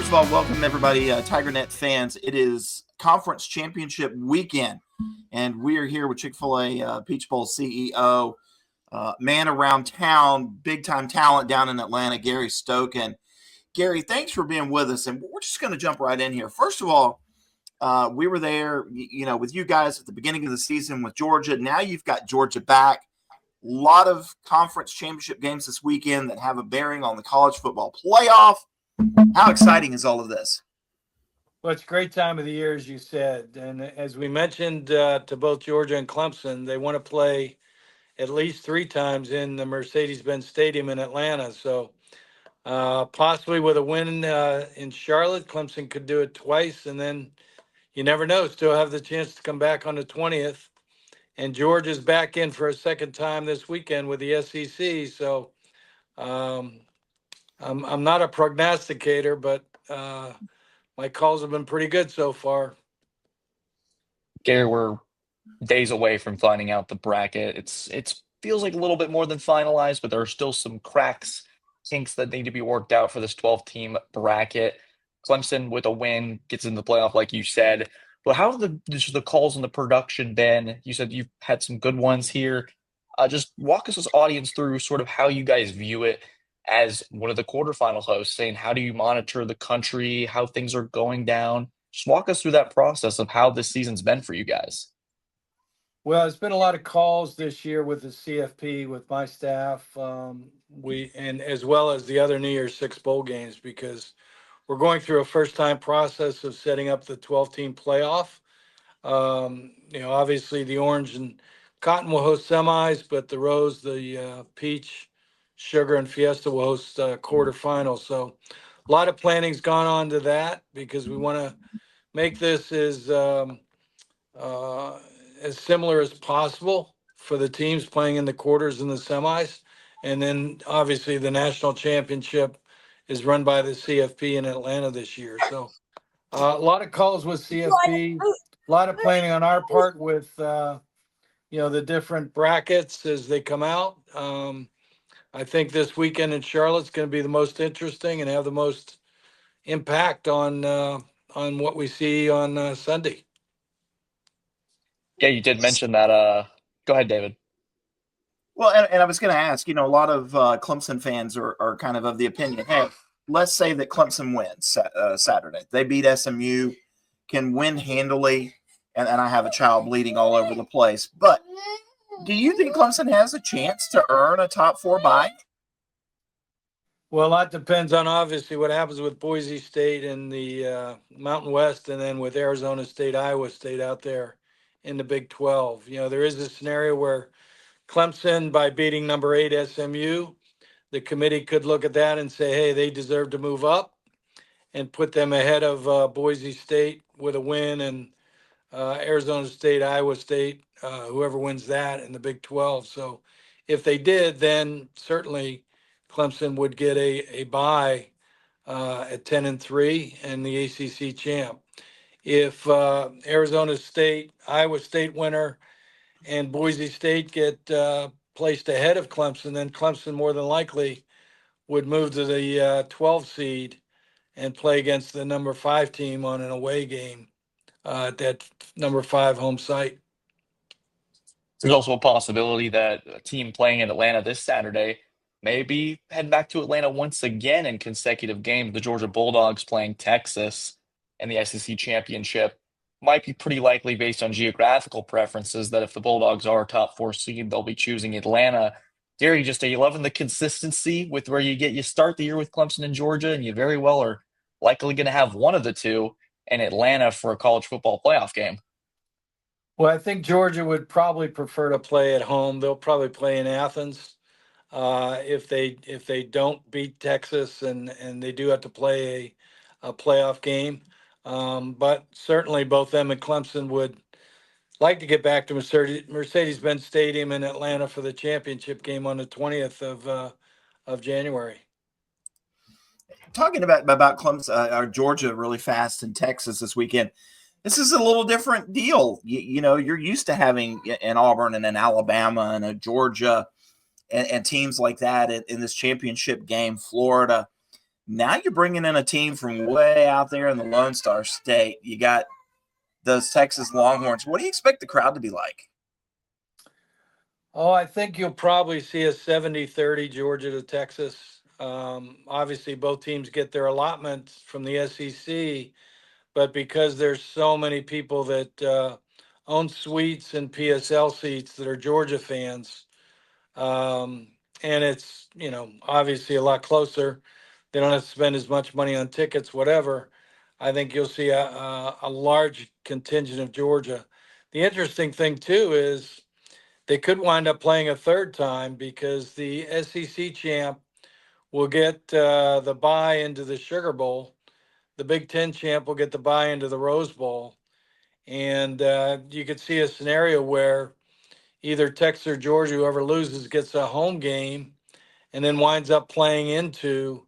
First of all, welcome everybody, TigerNet fans. It is conference championship weekend, and we are here with Chick-fil-A Peach Bowl CEO, man around town, big-time talent down in Atlanta, Gary Stokan. Gary, thanks for being with us, and we're just going to jump right in here. First of all, we were there, with you guys at the beginning of the season with Georgia. Now you've got Georgia back. A lot of conference championship games this weekend that have a bearing on the college football playoff. How exciting is all of this? Well, it's a great time of the year, as you said. And as we mentioned to both Georgia and Clemson, they want to play at least 3 times in the Mercedes-Benz Stadium in Atlanta. So possibly with a win in Charlotte, Clemson could do it twice. And then you never know, still have the chance to come back on the 20th. And Georgia's back in for a second time this weekend with the SEC. So I'm not a prognosticator, but my calls have been pretty good so far. Gary, we're days away from finding out the bracket. It feels like a little bit more than finalized, but there are still some cracks, kinks that need to be worked out for this 12-team bracket. Clemson with a win gets in the playoff, like you said. But how have the calls and the production been? You said you've had some good ones here. Just walk us as audience through sort of how you guys view it as one of the quarterfinal hosts, saying how do you monitor the country, how things are going down. Just walk us through that process of how this season's been for you guys. Well, it's been a lot of calls this year with the CFP, with my staff, and as well as the other New Year's Six bowl games, because we're going through a first-time process of setting up the 12-team playoff. Obviously the Orange and Cotton will host semis, but the Rose, the Peach, Sugar, and Fiesta will host quarterfinals. So a lot of planning's gone on to that because we want to make this as similar as possible for the teams playing in the quarters and the semis. And then obviously the national championship is run by the CFP in Atlanta this year. So a lot of calls with CFP, a lot of planning on our part with, the different brackets as they come out. I think this weekend in Charlotte's going to be the most interesting and have the most impact on what we see on Sunday. Yeah, you did mention that. Go ahead, David. Well, and I was going to ask, a lot of Clemson fans are kind of the opinion, hey, let's say that Clemson wins Saturday. They beat SMU, can win handily, and I have a child bleeding all over the place. But do you think Clemson has a chance to earn a top 4 bye? Well, a lot depends on obviously what happens with Boise State in the Mountain West, and then with Arizona State, Iowa State out there in the Big 12. There is a scenario where Clemson, by beating number 8 SMU, the committee could look at that and say, hey, they deserve to move up and put them ahead of Boise State with a win, and Arizona State, Iowa State, whoever wins that in the Big 12. So if they did, then certainly Clemson would get a bye at 10-3 and the ACC champ. If Arizona State, Iowa State winner, and Boise State get placed ahead of Clemson, then Clemson more than likely would move to the 12 seed and play against the number 5 team on an away game at that number 5 home site. There's also a possibility that a team playing in Atlanta this Saturday maybe head back to Atlanta once again in consecutive games. The Georgia Bulldogs playing Texas in the SEC Championship might be pretty likely based on geographical preferences that if the Bulldogs are a top 4 seed, they'll be choosing Atlanta. Gary, are you loving the consistency with where you start the year with Clemson and Georgia, and you very well are likely going to have one of the two in Atlanta for a college football playoff game? Well, I think Georgia would probably prefer to play at home. They'll probably play in Athens if they don't beat Texas and they do have to play a playoff game. But certainly both them and Clemson would like to get back to Mercedes-Benz Stadium in Atlanta for the championship game on the 20th of January. Talking about Clemson or Georgia really fast and Texas this weekend. This is a little different deal. You're used to having an Auburn and an Alabama and a Georgia and teams like that in this championship game, Florida. Now you're bringing in a team from way out there in the Lone Star State. You got those Texas Longhorns. What do you expect the crowd to be like? Oh, I think you'll probably see a 70-30 Georgia to Texas. Obviously, both teams get their allotment from the SEC, but because there's so many people that own suites and PSL seats that are Georgia fans, um, and it's, obviously a lot closer. They don't have to spend as much money on tickets, whatever. I think you'll see a large contingent of Georgia. The interesting thing too is they could wind up playing a third time because the SEC champ will get the bye into the Sugar Bowl. The Big Ten champ will get the bye into the Rose Bowl. And you could see a scenario where either Texas or Georgia, whoever loses, gets a home game and then winds up playing into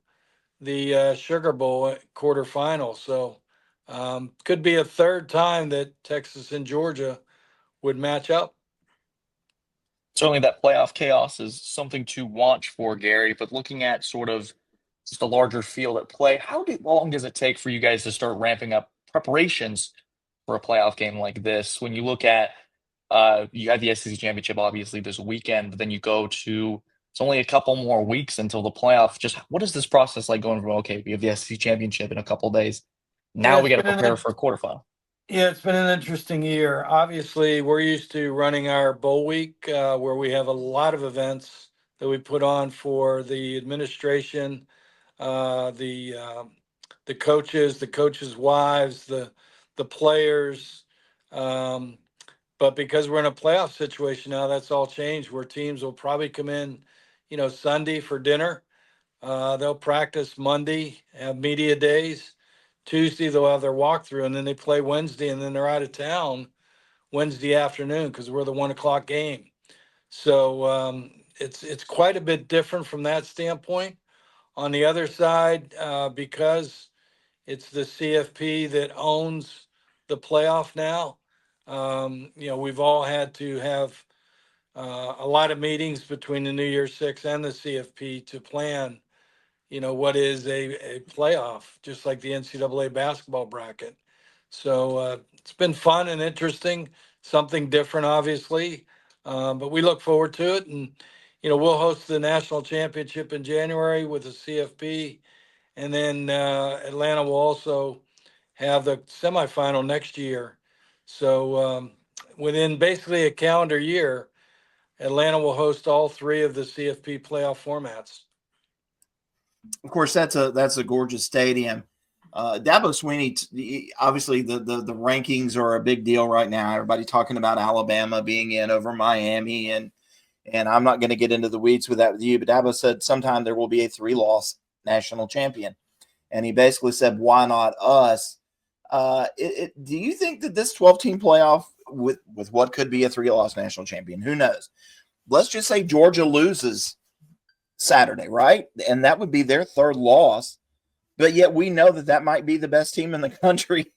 the Sugar Bowl quarterfinal. So could be a third time that Texas and Georgia would match up. Certainly that playoff chaos is something to watch for, Gary. But looking at sort of just a larger field at play, how long does it take for you guys to start ramping up preparations for a playoff game like this? When you look at you had the SEC Championship obviously this weekend, but then you go to it's only a couple more weeks until the playoff. Just what is this process like going from okay, we have the SEC Championship in a couple days. Yeah, Now we got to prepare for a quarterfinal. Yeah, it's been an interesting year. Obviously, we're used to running our bowl week where we have a lot of events that we put on for the administration, uh, the um the coaches' wives, the players. Um, but because we're in a playoff situation now, that's all changed. Where teams will probably come in, Sunday for dinner. They'll practice Monday, have media days. Tuesday they'll have their walkthrough, and then they play Wednesday, and then they're out of town Wednesday afternoon because we're the 1 o'clock game. So it's quite a bit different from that standpoint. On the other side, because it's the CFP that owns the playoff now, we've all had to have a lot of meetings between the New Year's Six and the CFP to plan what is a playoff, just like the NCAA basketball bracket. So it's been fun and interesting, something different, obviously. But we look forward to it. And, we'll host the national championship in January with the CFP. And then Atlanta will also have the semifinal next year. So within basically a calendar year, Atlanta will host all three of the CFP playoff formats. Of course, that's a gorgeous stadium. Dabo Swinney, obviously the rankings are a big deal right now. Everybody talking about Alabama being in over Miami, and I'm not going to get into the weeds with that with you, but Dabo said sometime there will be a 3-loss national champion, and he basically said, "Why not us?" Do you think that this 12-team playoff with what could be a 3-loss national champion? Who knows? Let's just say Georgia loses Saturday, right? And that would be their third loss. But yet we know that might be the best team in the country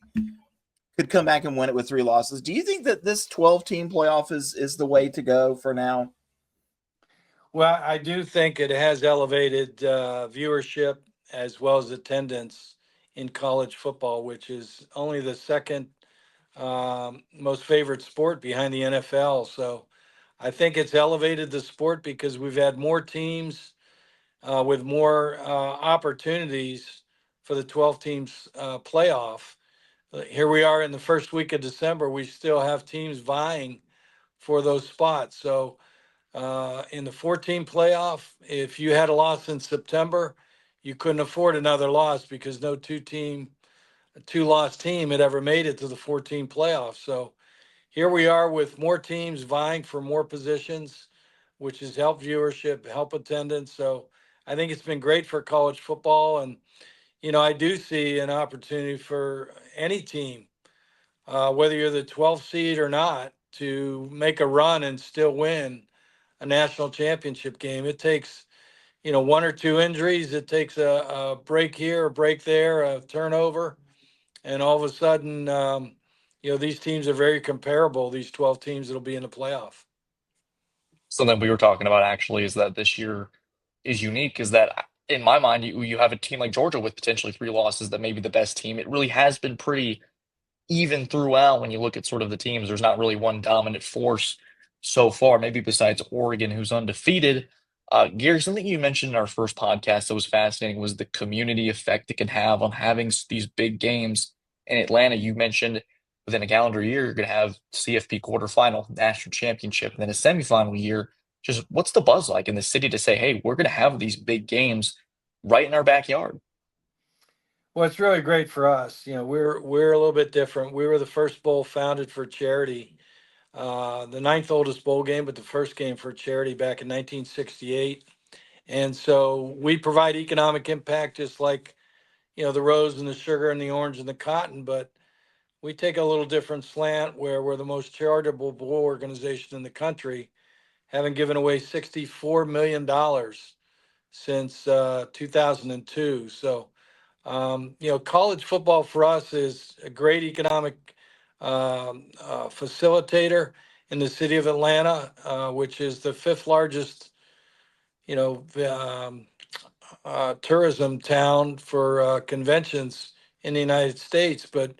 could come back and win it with 3 losses. Do you think that this 12-team playoff is the way to go for now? Well, I do think it has elevated viewership as well as attendance in college football, which is only the second most favorite sport behind the NFL. So I think it's elevated the sport because we've had more teams with more opportunities for the 12 teams playoff. Here we are in the first week of December. We still have teams vying for those spots. So in the 14 playoff, if you had a loss in September, you couldn't afford another loss because no two-loss team had ever made it to the 14 playoff. So here we are with more teams vying for more positions, which has helped viewership, help attendance. So I think it's been great for college football. And, I do see an opportunity for any team, whether you're the 12th seed or not, to make a run and still win a national championship game. It takes, one or two injuries. It takes a break here, a break there, a turnover. And all of a sudden, these teams are very comparable, these 12 teams that'll be in the playoff. Something we were talking about actually is that this year is unique is that in my mind, you have a team like Georgia with potentially 3 losses that may be the best team. It really has been pretty even throughout when you look at sort of the teams. There's not really one dominant force so far, maybe besides Oregon, who's undefeated. Gary, something you mentioned in our first podcast that was fascinating was the community effect it can have on having these big games in Atlanta. You mentioned within a calendar year, you're going to have CFP quarterfinal, national championship, and then a semifinal year. Just what's the buzz like in the city to say, hey, we're going to have these big games right in our backyard? Well, it's really great for us. We're a little bit different. We were the first bowl founded for charity, the ninth oldest bowl game, but the first game for charity back in 1968. And so we provide economic impact just like, the rose and the sugar and the orange and the cotton, but we take a little different slant where we're the most charitable bowl organization in the country, having given away $64 million since 2002. So, college football for us is a great economic facilitator in the city of Atlanta, which is the fifth largest, tourism town for conventions in the United States. But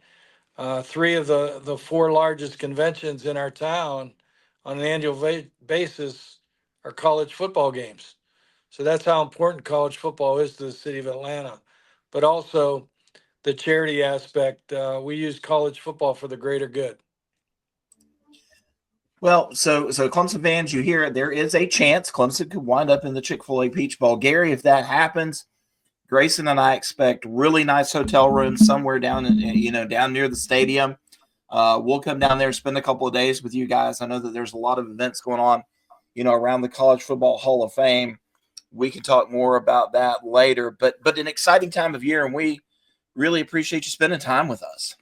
three of the four largest conventions in our town on an annual basis are college football games. So that's how important college football is to the city of Atlanta. But also the charity aspect, we use college football for the greater good. Well, so Clemson fans, you hear it. There is a chance Clemson could wind up in the Chick-fil-A Peach Bowl. Gary, if that happens, Grayson and I expect really nice hotel rooms somewhere down down near the stadium. We'll come down there and spend a couple of days with you guys. I know that there's a lot of events going on, around the College Football Hall of Fame. We can talk more about that later, but an exciting time of year, and we really appreciate you spending time with us.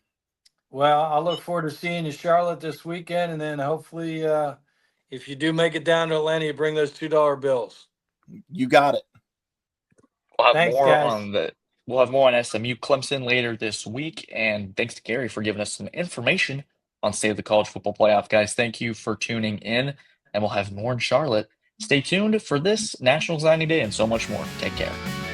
Well, I look forward to seeing you, Charlotte, this weekend, and then hopefully, if you do make it down to Atlanta, you bring those $2 bills. You got it. We'll have Thanks, more guys. on we'll have more on SMU Clemson later this week. And thanks to Gary for giving us some information on State of the College Football Playoff. Guys, thank you for tuning in. And we'll have more in Charlotte. Stay tuned for this National Signing Day and so much more. Take care.